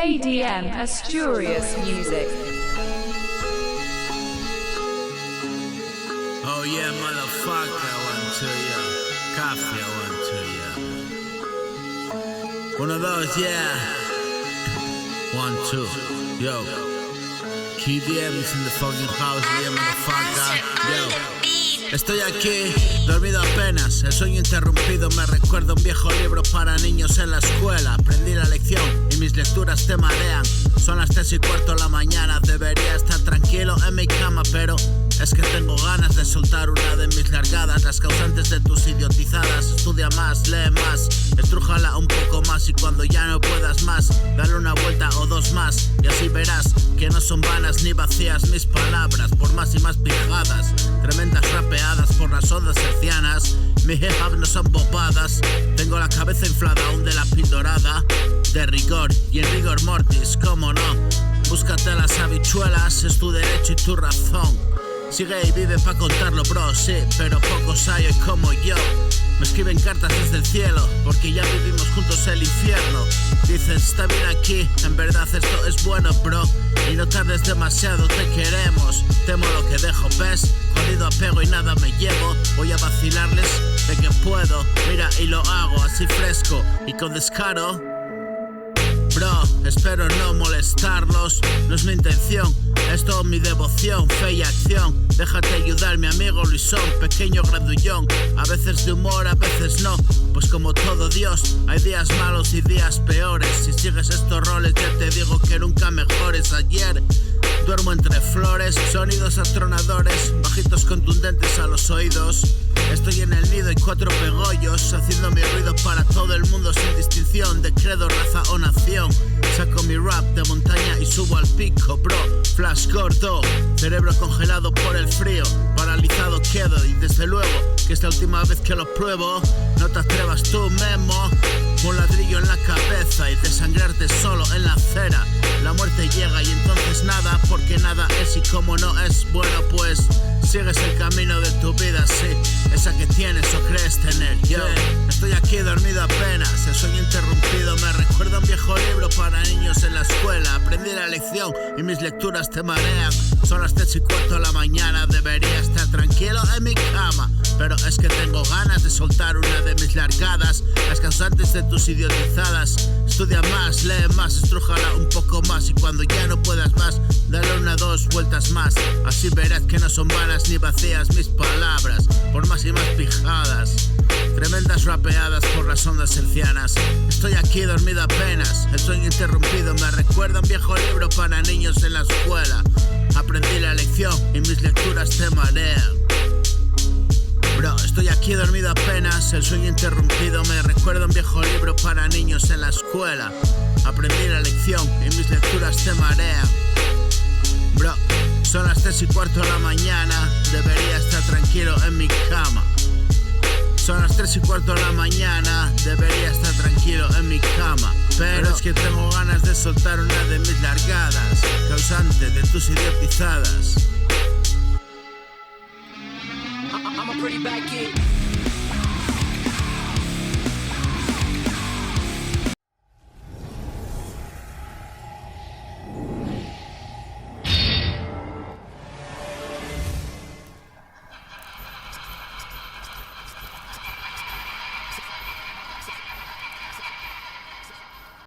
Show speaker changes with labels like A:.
A: KDM Asturias Music.
B: Oh yeah, motherfucker, one to ya. Coffee, one to ya. One of those, yeah. 1, 2, yo. KDM is in the fucking house, yeah, motherfucker, yo. Estoy aquí, dormido apenas, el sueño interrumpido me recuerda un viejo libro para niños en la escuela. Aprendí la lección y mis lecturas te marean. Son las 3:15 de la mañana, debería estar tranquilo en mi cama, pero es que tengo ganas de soltar una de mis largadas. Las causantes de tus idiotizadas. Estudia más, lee más, estrújala un poco más, y cuando ya no puedas más, dale una vuelta o dos más, y así verás que no son vanas ni vacías mis palabras, por más y más pijadas, tremendas rapeadas por las ondas hercianas. Mi hip hop no son bobadas. Tengo la cabeza inflada aún de la pildorada de rigor y el rigor mortis, cómo no. Búscate las habichuelas, es tu derecho y tu razón. Sigue y vive pa' contarlo, bro, sí, pero pocos hay hoy como yo. Me escriben cartas desde el cielo, porque ya vivimos juntos el infierno. Dicen, está bien aquí, en verdad esto es bueno, bro. Y no tardes demasiado, te queremos. Temo lo que dejo, ves, jodido apego y nada me llevo. Voy a vacilarles de que puedo, mira y lo hago así fresco y con descaro. Bro, espero no molestarlos, no es mi intención, es todo mi devoción, fe y acción. Déjate ayudar, mi amigo Luisón, pequeño gradullón. A veces de humor, a veces no, pues como todo Dios, hay días malos y días peores. Si sigues estos roles, ya te digo que nunca mejores. Ayer duermo entre flores, sonidos atronadores, bajitos contundentes a los oídos. Estoy en el nido y 4 pegollos, haciendo mi ruido para todo el mundo sin distinción de credo, raza o nación. Saco mi rap de montaña y subo al pico, bro. Flash gordo, cerebro congelado por el frío, paralizado quedo, y desde luego que es la última vez que lo pruebo. No te atrevas tú, Memo, un ladrillo en la cabeza y desangrarte solo en la acera. La muerte llega y entonces nada, porque nada es, y como no es bueno, pues sigues el camino de tu vida, sí, esa que tienes o crees tener. Yo estoy aquí dormido apenas, el sueño interrumpido me recuerda un viejo libro para niños en la escuela. Aprendí la lección y mis lecturas te marean. Son las 3:15 de la mañana, debería estar tranquilo en mi cama, pero es que tengo ganas de soltar una de mis largadas. Las causantes de tus idiotizadas. Estudia más, lee más, estrújala un poco más, y cuando ya no puedas más, dale 1 o 2 vueltas más. Así verás que no son vanas ni vacías mis palabras, por más y más pijadas, tremendas rapeadas por las ondas hercianas. Estoy aquí dormido apenas, el sueño interrumpido me recuerda un viejo libro para niños en la escuela. Aprendí la lección y mis lecturas te marean. Bro, estoy aquí dormido apenas, el sueño interrumpido me recuerda un viejo libro para niños en la escuela. Aprendí la lección y mis lecturas te marean. Bro, son las 3:15 de la mañana, debería estar tranquilo en mi cama. Son las 3:15 de la mañana, debería estar tranquilo en mi cama, pero es que tengo ganas de soltar una de mis largadas, causante de tus idiotizadas.
C: I'm a pretty bad kid.